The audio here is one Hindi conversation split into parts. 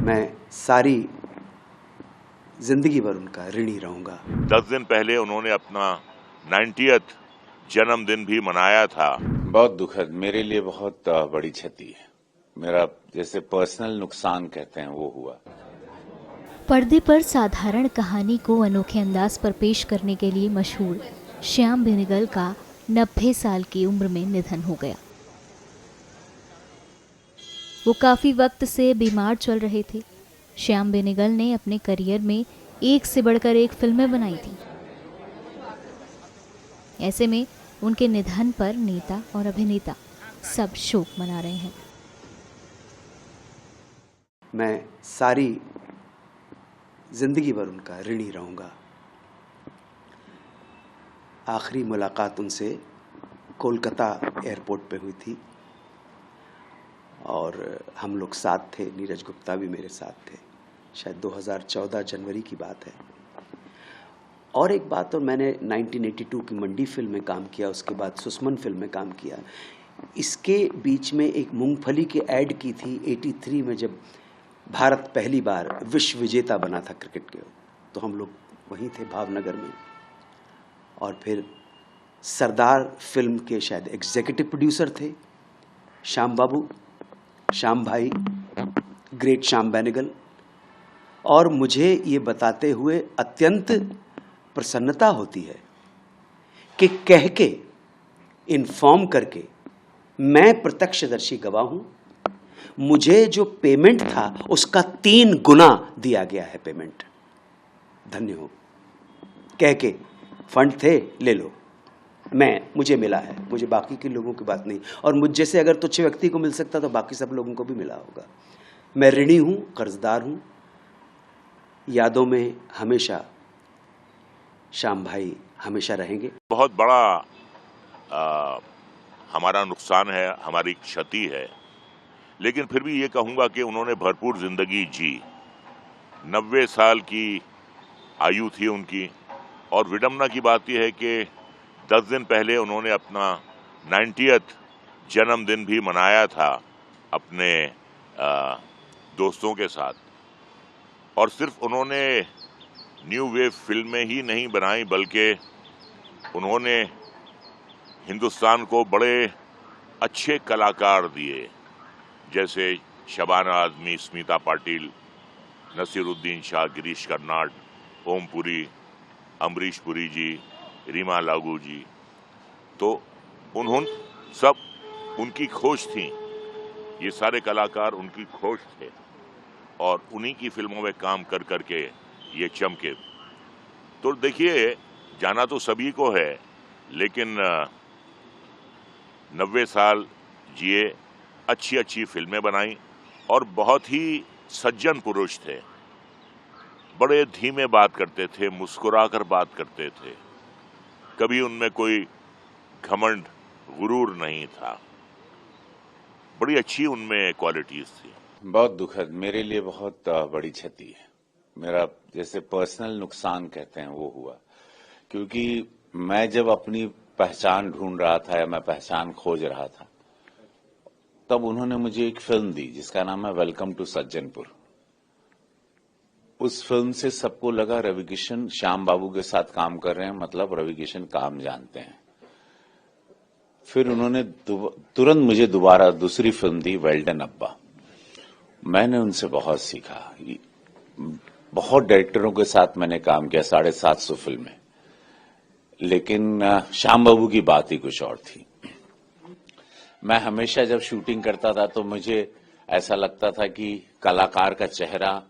मैं सारी जिंदगी भर उनका ऋणी रहूंगा। 10 दिन पहले उन्होंने अपना 90th जन्मदिन भी मनाया था। बहुत दुखद, मेरे लिए बहुत बड़ी क्षति है। मेरा जैसे पर्सनल नुकसान कहते हैं वो हुआ। पर्दे पर साधारण कहानी को अनोखे अंदाज पर पेश करने के लिए मशहूर श्याम बेनेगल का 90 साल की उम्र में निधन हो गया। वो काफ़ी वक्त से बीमार चल रहे थे। श्याम बेनेगल ने अपने करियर में एक से बढ़कर एक फिल्में बनाई थी। ऐसे में उनके निधन पर नेता और अभिनेता सब शोक मना रहे हैं। मैं सारी जिंदगी भर उनका ऋणी रहूंगा। आखिरी मुलाकात उनसे कोलकाता एयरपोर्ट पे हुई थी और हम लोग साथ थे। नीरज गुप्ता भी मेरे साथ थे। शायद 2014 जनवरी की बात है। और एक बात, और मैंने 1982 की मंडी फिल्म में काम किया, उसके बाद सुस्मन फिल्म में काम किया। इसके बीच में एक मूंगफली की ऐड की थी 83 में, जब भारत पहली बार विश्व विजेता बना था क्रिकेट के। तो हम लोग वहीं थे भावनगर में। और फिर सरदार फिल्म के शायद एग्जीक्यूटिव प्रोड्यूसर थे श्याम बाबू, श्याम भाई, ग्रेट श्याम बेनेगल। और मुझे ये बताते हुए अत्यंत प्रसन्नता होती है कि कह के, इन्फॉर्म करके, मैं प्रत्यक्षदर्शी गवाह हूं, मुझे जो पेमेंट था उसका 3 गुना दिया गया है पेमेंट। धन्य हो। कह के, फंड थे, ले लो, मुझे मिला है, मुझे बाकी के लोगों की बात नहीं। और मुझ जैसे अगर तुच्छ व्यक्ति को मिल सकता तो बाकी सब लोगों को भी मिला होगा। मैं ऋणी हूं, कर्जदार हूं। यादों में हमेशा श्याम भाई हमेशा रहेंगे। बहुत बड़ा हमारा नुकसान है, हमारी क्षति है, लेकिन फिर भी ये कहूंगा कि उन्होंने भरपूर जिंदगी जी। 90 साल की आयु थी उनकी। और विडंबना की बात यह है कि 10 दिन पहले उन्होंने अपना 90th जन्मदिन भी मनाया था अपने दोस्तों के साथ। और सिर्फ उन्होंने न्यू वेव फिल्में ही नहीं बनाई, बल्कि उन्होंने हिंदुस्तान को बड़े अच्छे कलाकार दिए, जैसे शबाना आज़मी, स्मिता पाटिल, नसीरुद्दीन शाह, गिरीश कर्नाड, ओम पुरी, अमरीश पुरी जी, रीमा लागू जी। तो उन्होंने सब उनकी खोज थी। ये सारे कलाकार उनकी खोज थे और उन्हीं की फिल्मों में काम कर करके ये चमके। तो देखिए, जाना तो सभी को है, लेकिन 90 साल जिए, अच्छी अच्छी फिल्में बनाई और बहुत ही सज्जन पुरुष थे। बड़े धीमे बात करते थे, मुस्कुराकर बात करते थे। कभी उनमें कोई घमंड, गुरूर नहीं था। बड़ी अच्छी उनमें क्वालिटीज थी। बहुत दुखद, मेरे लिए बहुत बड़ी क्षति है। मेरा जैसे पर्सनल नुकसान कहते हैं वो हुआ। क्योंकि मैं जब अपनी पहचान ढूंढ रहा था या मैं पहचान खोज रहा था, तब उन्होंने मुझे एक फिल्म दी जिसका नाम है वेलकम टू सज्जनपुर। उस फिल्म से सबको लगा रवि किशन श्याम बाबू के साथ काम कर रहे हैं, मतलब रवि किशन काम जानते हैं। फिर उन्होंने तुरंत मुझे दोबारा दूसरी फिल्म दी, वेल्डन अब्बा। मैंने उनसे बहुत सीखा। बहुत डायरेक्टरों के साथ मैंने काम किया, 750 फिल्में, लेकिन श्याम बाबू की बात ही कुछ और थी। मैं हमेशा जब शूटिंग करता था तो मुझे ऐसा लगता था कि कलाकार का चेहरा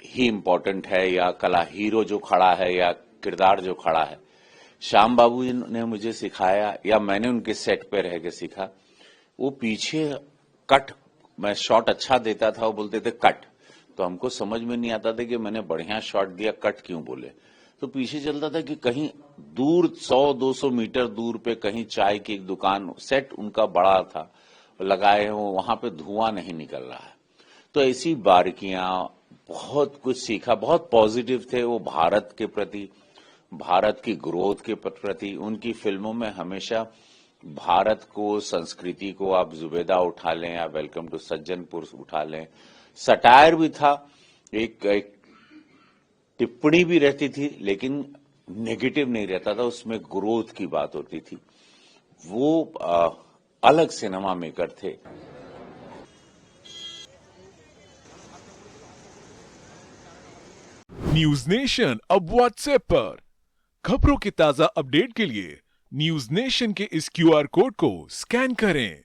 ही इम्पोर्टेंट है, या कला हीरो जो खड़ा है या किरदार जो खड़ा है। श्याम बाबू ने मुझे सिखाया, या मैंने उनके सेट पे रह के सीखा। वो पीछे कट, मैं शॉट अच्छा देता था, वो बोलते थे कट, तो हमको समझ में नहीं आता था कि मैंने बढ़िया शॉट दिया, कट क्यों बोले। तो पीछे चलता था कि कहीं दूर 100-200 मीटर दूर पे कहीं चाय की एक दुकान, सेट उनका बड़ा था, लगाए हो, वहां पे धुआं नहीं निकल रहा है। तो ऐसी बारीकियां, बहुत कुछ सीखा। बहुत पॉजिटिव थे वो भारत के प्रति, भारत की ग्रोथ के प्रति। उनकी फिल्मों में हमेशा भारत को, संस्कृति को, आप जुबेदा उठा लें या वेलकम टू सज्जनपुर उठा लें, सटायर भी था, एक टिप्पणी भी रहती थी, लेकिन नेगेटिव नहीं रहता था, उसमें ग्रोथ की बात होती थी। वो अलग सिनेमा मेकर थे। न्यूज नेशन अब व्हाट्सएप पर खबरों के ताजा अपडेट के लिए न्यूज नेशन के इस QR कोड को स्कैन करें।